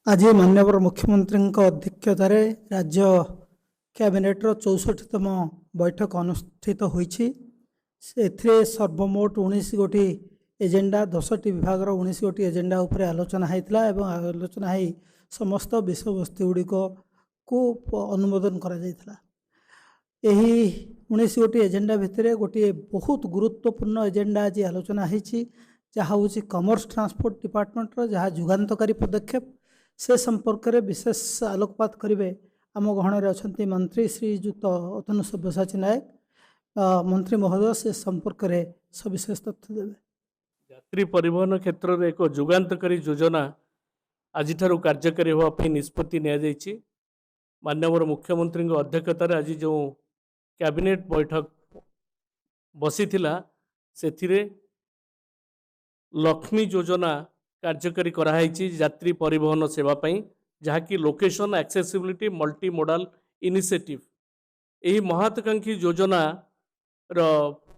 आज माननीय मुख्यमंत्री अध्यक्षतार राज्य कैबिनेटर 64तम बैठक अनुष्ठित होईछि। सर्वमोट 19 गोटी एजेंडा 10टी विभाग 19 गोटी एजेंडा उपर आलोचना होता है। आलोचना हो समस्त विषय वस्तु गुड़िक को अनुमोदन करा जायथिला। एही 19 गोटी एजेंडा भितर गोटे बहुत गुरुत्वपूर्ण एजेंडा आज आलोचना होईछि, जहाँ हूँ कमर्स ट्रांसपोर्ट डिपार्टमेंटर जहाँ जुगान्तकारी पदक्षेप से संपर्क में विशेष आलोकपात करेंगे। आम गहण अच्छा मंत्री श्रीजुक्त अतनु सब्यसाची नायक मंत्री महोदय से संपर्क में सविशेष तथ्य देवे। यात्री परिवहन क्षेत्र में एक जुगान्तकारी योजना आज कार्यकारी होगापी निष्पत्ति नि माननीय मुख्यमंत्री अध्यक्षतार आज जो कैबिनेट बैठक बसी से लक्ष्मी योजना कार्यकारी कराई यात्री परिवहन सेवा जहाँकि location accessibility multi modal initiative यही महत्वाकांक्षी योजना रो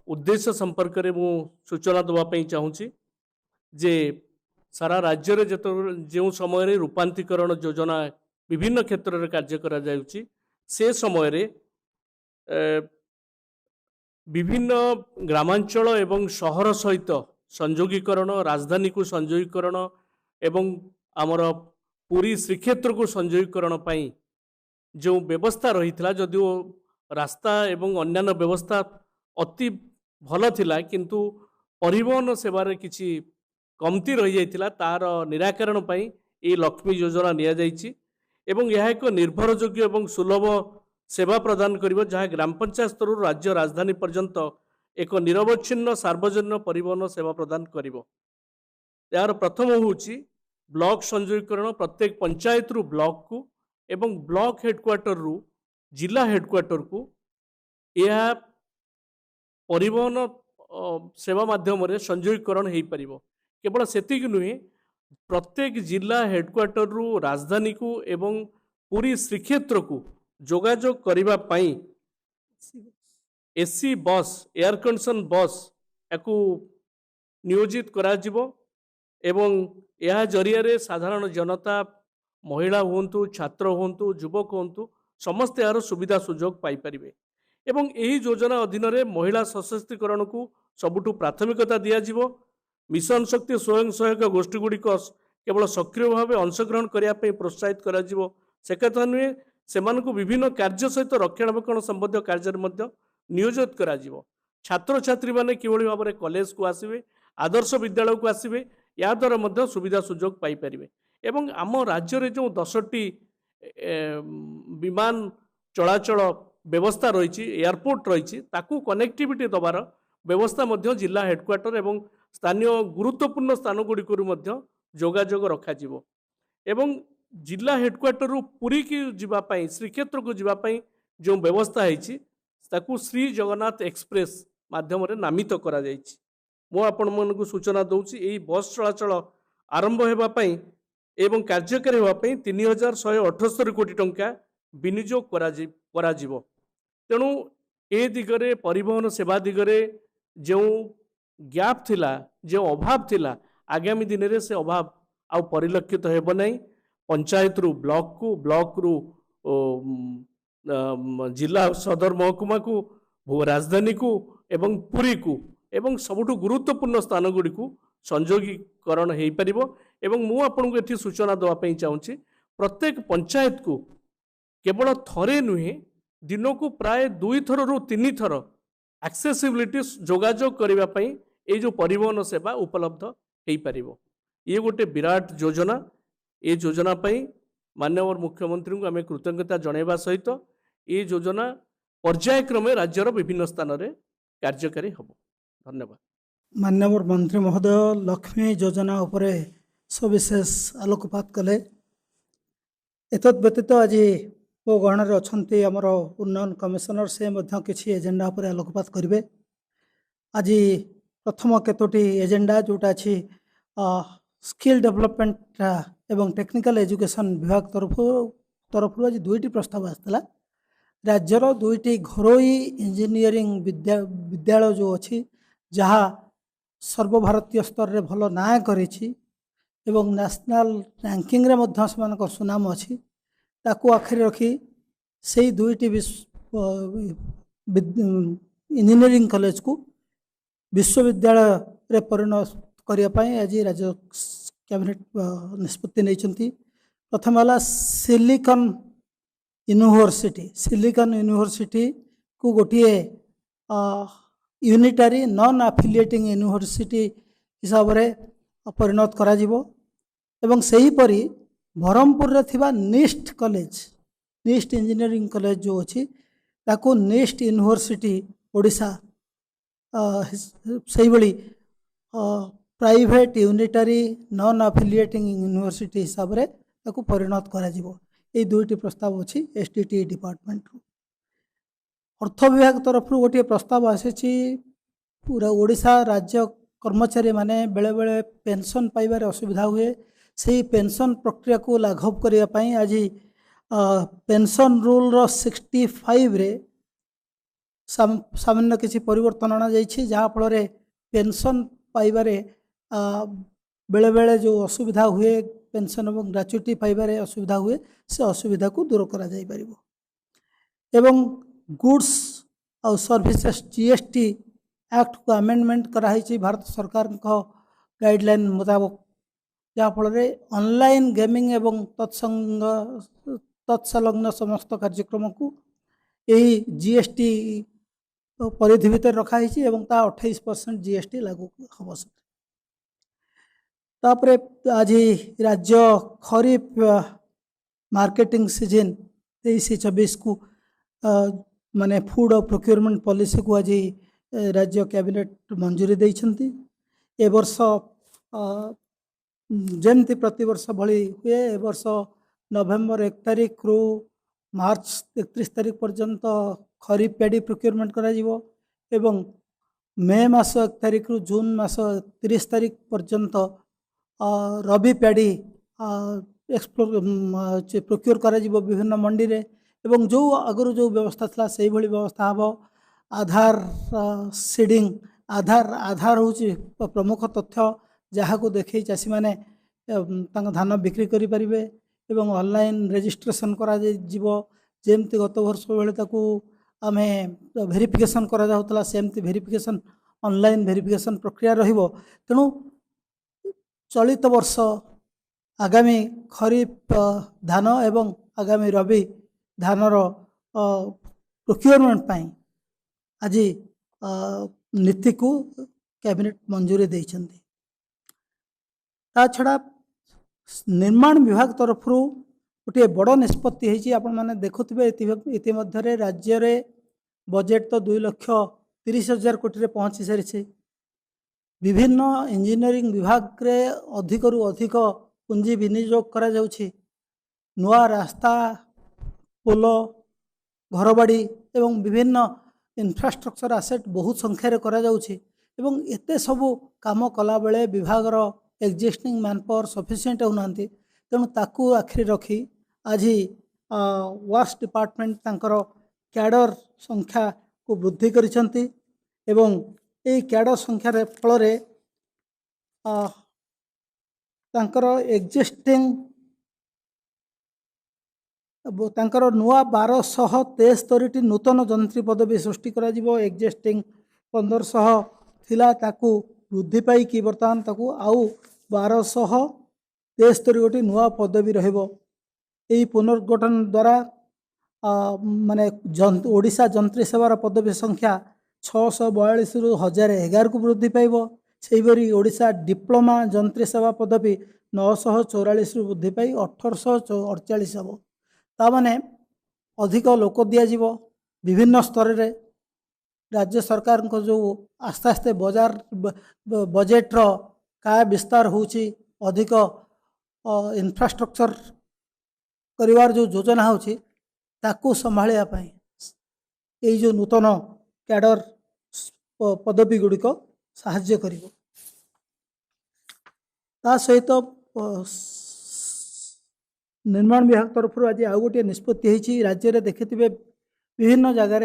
उद्देश्य संपर्क में मु सूचना देवाई चाहूँगी जे सारा राज्य रे जो समय रूपांतरीकरण योजना विभिन्न क्षेत्र में कार्य करा जाउची से समय रे विभिन्न ग्रामांचल एवं शहर सहित संयोगीकरण राजधानी को संयोगीकरण एवं आमर पुरी श्रीक्षेत्र को संयोगीकरण पाई जो व्यवस्था रही जदिओ रास्ता एवं अन्यान्य व्यवस्था अति भल थिला किंतु परिवहन सेवार किछि कमती रही जाइथिला तार निराकरण पाई ये लक्ष्मी योजना निया जाइछि एवं यह एक निर्भरयोग्य एवं सुलभ सेवा प्रदान करिवो जहाँ ग्राम पंचायत स्तर राज्य राजधानी पर्यंत एक निरवच्छिन्न सार्वजनिक परिवहन सेवा प्रदान करिवो। यार प्रथम होउछि ब्लॉक संयोगीकरण प्रत्येक पंचायत रु ब्लॉक को एवं ब्लॉक हेडक्वार्टर रु जिला हेडक्वार्टर को यह परिवहन सेवा माध्यम संयोगीकरण हो पारिबो। केवल सेतिक नुहे प्रत्येक जिला हेडक्वार्टर रु राजधानी को एवं पूरी श्रीक्षेत्र को जोगाजोग करिबा पाई एसी बस एयर कंडीशन बस याकू नियोजित करा जिवो एवं यह जरिया रे साधारण जनता महिला हुंतु छात्र हुंतु युवक हुंतु समस्त यार सुविधा सुजोग पाई परिबे एवं यही योजना अधीन रे महिला सशक्तिकरण को सबुठु प्राथमिकता दिया जिवो। मिशन शक्ति स्वयं सहायक गोष्ठी गुड़िक केवल सक्रिय भाव अंशग्रहण करने प्रोत्साहित करा जिवो। से कथा नुहे सेमानकु विभिन्न कार्य सहित रक्षणाबेक्षण संबंधी कार्य नियोजित करा जिवो। छात्र छात्री माने किभली भाव में कॉलेज को आसिबे आदर्श विद्यालय को आसिबे या द्वारा मध्य सुविधा सुजोग पाई परिबे एवं आम राज्य रे जो 10टी विमान चलाचल व्यवस्था रही एयरपोर्ट रही ताकू कनेक्टिविटी दबार व्यवस्था मध्य जिला हेडक्वार्टर एवं स्थानीय गुरुत्वपूर्ण स्थान गुड़िक जोगाजोग रखा जिवो एवं जिला हेडक्वार्टर पुरी की जीवाई श्रीक्षेत्र को जीवाई जो व्यवस्था है ताकू श्री जगन्नाथ एक्सप्रेस माध्यम नामित करा जायछि। मो आपण मन सूचना दूसरी यही बस चलाचल आरंभ होगापाई एवं कार्यकारी होगापाई 3178 कोटी टंका विनियोग करा जिवो। तेणु ए दिगरे परिवहन सेवा दिगरे जो गैप थिला जो अभाव थिला आगामी दिन में से अभाव आउ परिलक्षित हेब नहीं। पंचायत रु ब्लॉक को ब्लॉक रु जिला सदर महकुमा को राजधानी को एवं पुरी को एवं सबुठु गुरुत्वपूर्ण स्थान गुड़ी को संयोगीकरण हो पारिबो एवं मु आपनको एठी सूचना देवाई चाहूँगी प्रत्येक पंचायत को केवल थरे नुहे दिन को प्राय 2 थर रु 3 थर एक्सेसिबिलिटी जोगाजोग करने ये जो परिवहन सेवा उपलब्ध हो पारिबो। ये गोटे विराट योजना ये योजना पाई माननीय मुख्यमंत्री को आम कृतज्ञता जनवा सहित ये योजना पर्यायक्रमे राज्यर विभिन्न स्थान में कार्यकारी हम। धन्यवाद। माननीय मंत्री महोदय लक्ष्मी योजना उपरे सविशेष आलोकपात कले। एतद व्यतीत आज मो गहण अच्छा आमर उन्नयन कमिशनर से किसी एजेंडा उपर आलोकपात करेंगे। आज प्रथम केतोटी एजेंडा जोटा अच्छी स्किल डेवलपमेंट एवं टेक्निकल एजुकेशन विभाग तरफ आज 2टी प्रस्ताव आसाला। राज्यर 2टी घरोई इंजीनियरिंग विद्यालय जो अच्छी जहाँ सर्वभारतीय स्तर रे भल ना करिछि एवं नेशनल रैंकिंग रे मध्य सेमानकर सुनाम अच्छी ताकू आखिरी रखी से दुईटी इंजीनियरिंग कॉलेज को विश्वविद्यालय रे परिणत करने आज राज्य कैबिनेट निष्पत्ति नहीं। प्रथम है सिलिकन यूनिवर्सिटी को गोटे यूनिटारी नॉन एफिलिएटिंग यूनिवर्सिटी हिसाब से परिणत करा जिवो। एवं सही परी ब्रह्मपुर रे थिबा निस्ट इंजीनियरिंग कॉलेज जो अच्छी ताको निस्ट यूनिवर्सिटी ओडिशा सही भली प्राइवेट यूनिटारी नॉन एफिलिएटिंग यूनिवर्सिटी हिसाब से ताको परिणत करा जिवो। ये दुईटी प्रस्ताव अच्छी एसडीटी डिपार्टमेंट अर्थ विभाग तरफ गोटे प्रस्ताव आसी पूरा ओडिशा राज्य कर्मचारी माने बेले बेले पेंशन पाइबार असुविधा हुए से पेंशन प्रक्रिया को लाघव करने आज पेंशन रूल 65 रे सामान्य किसी परिवर्तन अना जहाँफल पेंशन पाइबारे बेले बेले जो असुविधा हुए पेंशन और ग्रेच्युटी पाइबारे असुविधा हुए से असुविधा को दूर करा जाई परिबो। एवं गुड्स और सर्विसेज जीएसटी एक्ट को अमेंडमेंट कराई भारत सरकार गाइडलाइन मुताबिक जहाँफल ऑनलाइन गेमिंग एवं तत्संलग्न समस्त कार्यक्रम को यही जीएसटी परिधि भितर रखाई 28% जीएसटी लागू हम। तापरे आज राज्य खरीफ मार्केटिंग सीजन 23-24 को माने फूड और प्रोक्योरमेंट पॉलिसी को आज राज्य कैबिनेट मंजूरी देइछंती। ए वर्ष जमती प्रति वर्ष भली हुए ए वर्ष नवेम्बर 1 तारिख रु मार्च 31 तारिख पर्यंत खरीफ पैडी प्रोक्योरमेंट करा जिवो एवं मे मास 1 तारिख रु जून मास 30 तारिख पर्यंत रबी पैडी प्रोक्योर करा जिवो विभिन्न मंडी रे। एवं जो आगु जो व्यवस्था था से भली व्यवस्था हम आधार सीडिंग आधार हूँ प्रमुख तथ्य जहाँ को देखे चाषी मैंने धान बिक्री करें एवं ऑनलाइन रजिस्ट्रेशन करा जिवो जेमती गत वर्ष बेले ताकू आमे वेरिफिकेशन करा जाउतला सेमती वेरिफिकेशन ऑनलाइन वेरिफिकेशन प्रक्रिया रहिबो। तेणु चलित वर्ष आगामी खरीफ धान एवं आगामी रबी धानर प्रोक्योरमेंट पाई आज नीति को कैबिनेट मंजूरी देइछंती। ता छड़ा निर्माण विभाग तरफ गोटे बड़ निष्पत्ति होती आपण मैंने देखुवे इतिमध्य राज्य रे बजेट तो 2,30,000 कोटी पहुँची सारी विभिन्न इंजीनियरिंग विभाग रे अधिक रु अधिक पुंजी विनियोग करा जाउछि। नुआ रास्ता पोल घरबाड़ी एवं विभिन्न इंफ्रास्ट्रक्चर आसेट बहुत संख्यार करा जाउछि एवं एते सबु काम कला बेले विभागर एक्जिस्टिंग मैनपावर सफिशिएंट होना तेणु ताकू आखिरी रखी आज वर्क्स डिपार्टमेंट तांकर कैडर संख्या को वृद्धि करिसंती एवं ये कैडर संख्यार फल तांकर एक्जिस्टिंग तांकर नुआ 1273 नूतन जंत्री पदवी सृष्टि करा जिवो। एक्जिस्टिंग 1500 थिला ताकू वृद्धि पाई कि बर्तमान ताकू आउ 1273 गोटी नुआ पदवी रहिबो। यही पुनर्गठन द्वारा माने ओडिशा जंत्री सेवार पदवी संख्या 642 रु 1011 को वृद्धि पाइब। सेहीपरि ओडिशा डिप्लोमा जंत्री सेवा पदवी 944 रु वृद्धि पाई 1848 हम। ताने अधिक लोक दिज्व विभिन्न स्तर रे राज्य सरकार को जो आस्ते आस्ते बजार बजेट्र काय विस्तार होची अधिक इंफ्रास्ट्रक्चर करिवार जो योजना होची ताकू संभालिया पाई ये जो नूतन कैडर पदवी गुड़िक साहाय्य करिवो। ता सहित निर्माण विभाग तरफ आज आउ गोटे निष्पत्ति होती राज्य में देखिथे विभिन्न जगार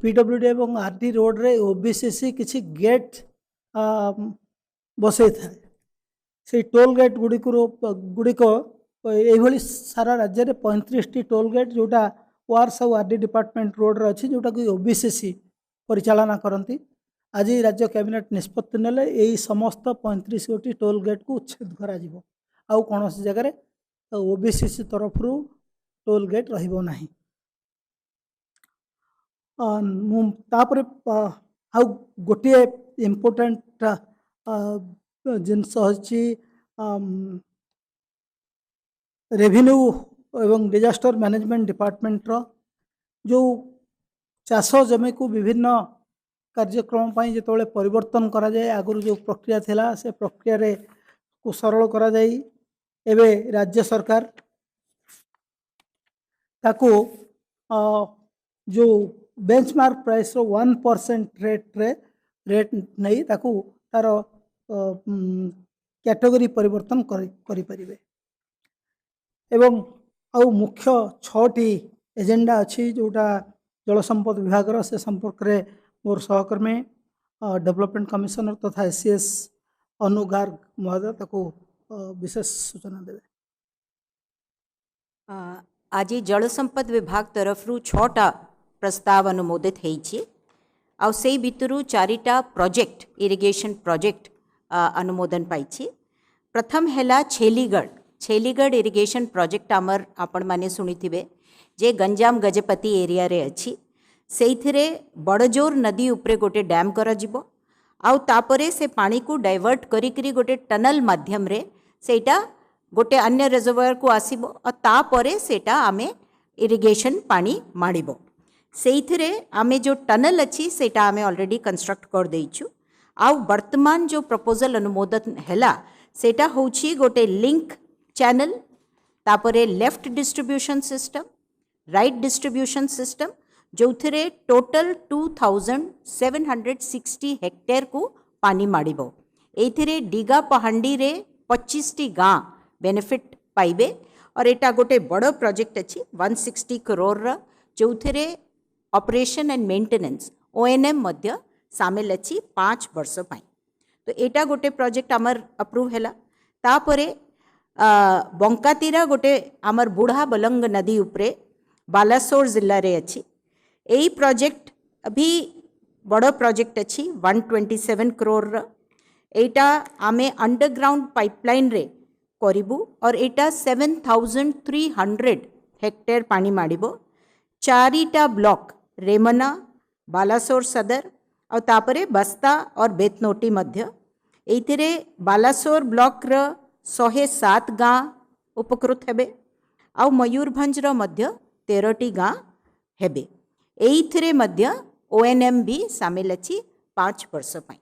पीडब्ल्यूडी और आरडी रोड रे ओबीसीसी किसी गेट बसई था से टोल गेट गुड़िक ये सारा राज्य में 35 टोल गेट जोटा वार्स और आरडी डिपार्टमेंट रोड रे अच्छी जोटा कि ओबीसीसी परिचालना करती। आज राज्य कैबिनेट निष्पत्ति नेले यही समस्त 35 गोटी टोल गेट को उच्छेद करा जिवो। आउ कौन जगह ओबीसीसी तरफ टोल गेट रहिबो नाही। तापर आउ गोटे इम्पोर्टेंट जिनस हची रेवेन्यू एवं डिजास्टर मैनेजमेंट डिपार्टमेंट रो जो चाष जमी को विभिन्न कार्यक्रम पाई जिते परिवर्तन करा जाए आगुरी जो प्रक्रिया थिला से प्रक्रिया रे को सरल करा जाई एबे राज्य सरकार ताको जो बेंचमार्क प्राइस रो 1% रेट नहीं ताको तार कैटेगरी परिवर्तन करि परिबे। एवं आउ मुख्य 6टी एजेंडा अच्छी जोटा जल संपद विभाग से संपर्क में मोर सहकर्मी डेवलपमेंट कमिशनर तथा एसीएस अनु गार्ग महोदय ताको विशेष सूचना देवे। आज जल संपद विभाग तरफ 6टा प्रस्ताव अनुमोदित होइछि आउ से भितरु 4टा प्रोजेक्ट इरिगेशन प्रोजेक्ट अनुमोदन पाइछि। प्रथम हैला छेलीगढ़ इरिगेशन प्रोजेक्ट आमर आपण माने सुनिथिबे जे गंजाम गजपति एरिया रे अछि। सेइथिरे बड़जोर नदी उपरे गोटे डैम करा जिवो आउ तापरे से पानी को डाइवर्ट करी गोटे टनल माध्यम रे सेटा गोटे अन्य रिजर्वायर को आसीबो और तापरे सेटा आमे इरिगेशन पानी माड़िबो। सेइथिरे आमे जो टनल अछि सेटा आमे ऑलरेडी कंस्ट्रक्ट कर देइछु। आउ वर्तमान जो प्रपोजल अनुमोदन हैला सेटा होछि गोटे लिंक चैनल तापरे left distribution system right distribution system जो थे टोटल 2760 हेक्टेयर को पानी माड़िबो। एथिरे डिगा पहांडी रे 25टी गाँ बेनिफिट पाइबे और एटा गोटे बड़ प्रोजेक्ट अच्छी 160 करोड़ जो थे ऑपरेशन एंड मेंटेनेंस ONM मध्य सामिल अच्छी 5 वर्ष पाई। तो एटा गोटे प्रोजेक्ट आमर अप्रूव हैला। तापरे बंकातीरा गोटे आमर बुढ़ा बलंग नदी उपरे बालासोर जिल्ला रे अच्छी। यही प्रोजेक्ट अभी बड़ प्रोजेक्ट अच्छी 127 करोड़ एटा आमे अंडरग्राउंड पाइपलाइन रे करिबू और एटा 7300 हेक्टेयर पानी माड़िबो। 4टा ब्लॉक रेमना बालासोर सदर और तापरे बस्ता और बेतनोटी मध्य। एथिरे बालासोर ब्लॉक र 107 गाँ उपकृत हेबे आउ मयूरभंज रो मध्य 13टी गाँ हेबे। एथिरे मध्य ONM भी सामिल अच्छी 5 वर्ष पाई।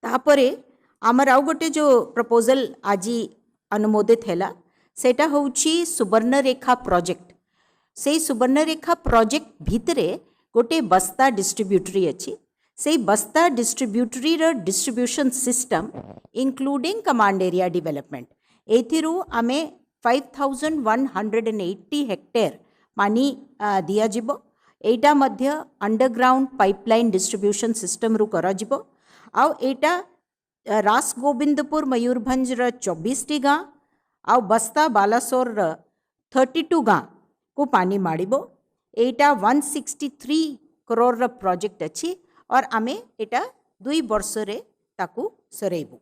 तापरे आमर आउ गोटे जो प्रपोजल आज अनुमोदित हैला सेटा होउछि सुवर्णरेखा प्रोजेक्ट। से सुवर्णरेखा प्रोजेक्ट भितरे गोटे बस्ता डिस्ट्रीब्यूटरी अच्छी। से बस्ता डिस्ट्रीब्यूटरी रो distribution system including command area development एथिरु आमे 5180 हेक्टेयर पानी दिया जिवो। एटा मध्य अंडरग्राउंड पाइपलाइन डिस्ट्रीब्यूशन सिस्टम रु करा जिवो। आउ एटा रास गोविंदपुर मयूरभंज र 24टी गाँ आउ बस्ता बालासोर र 32 गाँ को पानी माड़िबो। एटा 163 करोड़ र प्रोजेक्ट अच्छी और आमे एटा 2 वर्ष रे ताकू सरेबू।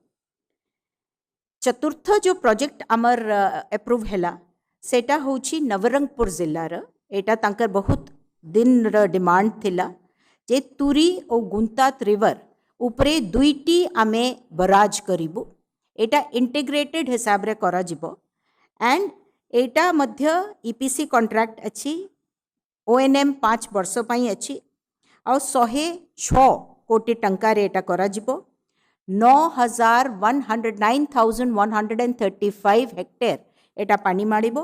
चतुर्थ जो प्रोजेक्ट आमर अप्रूव हैला सेटा होछि नवरंगपुर जिल्ला र। एटा तांकर बहुत दिन र डिमांड थिला जे तुरी और गुंतात रिवर उपरे 2टी आमे बराज करिबू। एटा इंटीग्रेटेड हिसाब रे करा जिवो and Etah Madhya EPC contract अच्छी। ONM 5 वर्ष पाई अच्छी और 106 कोटी टंका रे एटा करा जिवो। 9135 हेक्टेयर एटा पानी माड़िबो।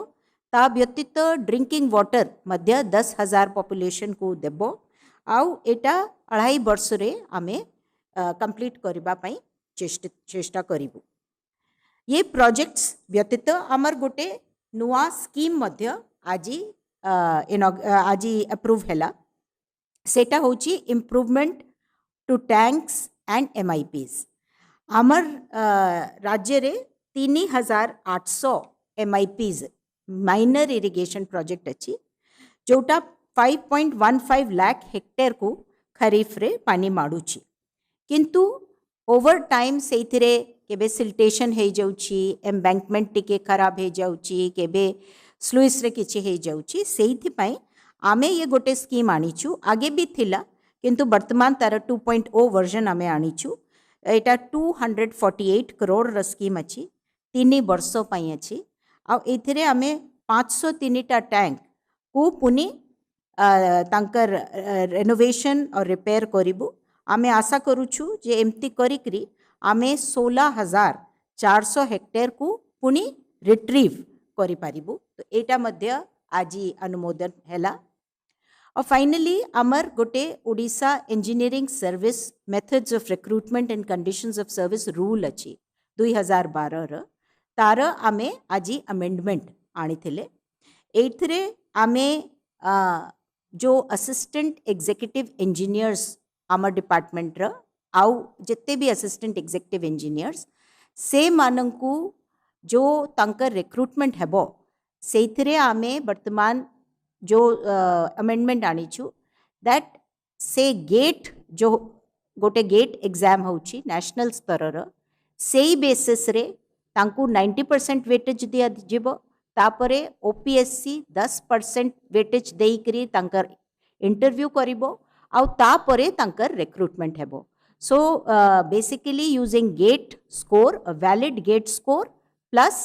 ता व्यतीत ड्रिंकिंग वाटर मध्य 10,000 पॉपुलेशन को देबो आउ एटा 2.5 वर्ष रे आमे कंप्लीट करबा पई चेष्टा करिबू। ये प्रोजेक्ट्स व्यतीत आमर गोटे नुआ स्कीम मध्य आज अप्रूव हैला सेटा होची improvement to tanks and MIPs। आमर राज्य रे 3800 MIPs माइनर इरिगेशन प्रोजेक्ट अच्छी जोटा 5.15 लाख हेक्टेयर को खरीफ रे पानी माडुची किंतु ओवर टाइम से केबे सिल्टेशन हो जाउची एम्बैंकमेंट टिके खराब हो जाउची केबे स्लुइस रे किछि हो जाउची सेइथि पई आमे ये गोटे स्कीम आनीचु आगे भी थिला किंतु वर्तमान तार 2.0 वर्जन आमे आनीचु एटा 248 करोड़ र स्कीम अच्छी 3 वर्ष पई अच्छी आ एथिरे आमे 503टा टैंक को पुनी तांकर रेनोवेशन और रिपेयर करिबु आमे आशा करूछु जे एमती करिकरी आमे 16,400 हेक्टेयर को पुनी रिट्रीव करि पारिबु तो एटा मध्य आजी अनुमोदन हैला और फाइनली आमर गोटे Odisha engineering service methods of recruitment and conditions of service rule अच्छी 2012 र तार आमे आजी अमेंडमेंट आनी थिले एथरे आमे जो असिस्टेंट एग्जीक्यूटिव इंजीनियर्स आमर डिपार्टमेंट र आउ जिते भी असिस्टेंट एग्जीक्यूटिव इंजीनियर्स से मानंकु जो तांकर रिक्रूटमेंट हेबो सेइथिरे आमे वर्तमान जो अमेंडमेंट आनीछु दैट से गेट जो गोटे गेट एग्जाम होची नेशनल स्तर र सेई बेसिस रे तांकु 90% वेटेज दिया जिवो तापरे ओपीएससी 10% वेटेज देइकरी तांकर इंटरव्यू करिवो आउ तापरे तांकर रिक्रूटमेंट हेबो so basically using GATE score a valid GATE score plus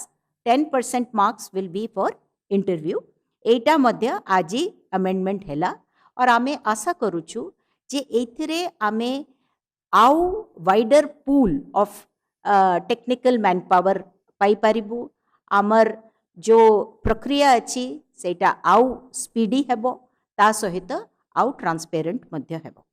10% marks will be for interview एटा मध्य आजी अमेंडमेंट हैला और आमे आशा करूछु जे एथिरे आमे आउ wider pool of technical manpower पाई पारिबु आमर जो प्रक्रिया अच्छी सेटा आउ स्पीडी हेबो ता सहित आउ ट्रांसपेरेंट मध्य हेबो।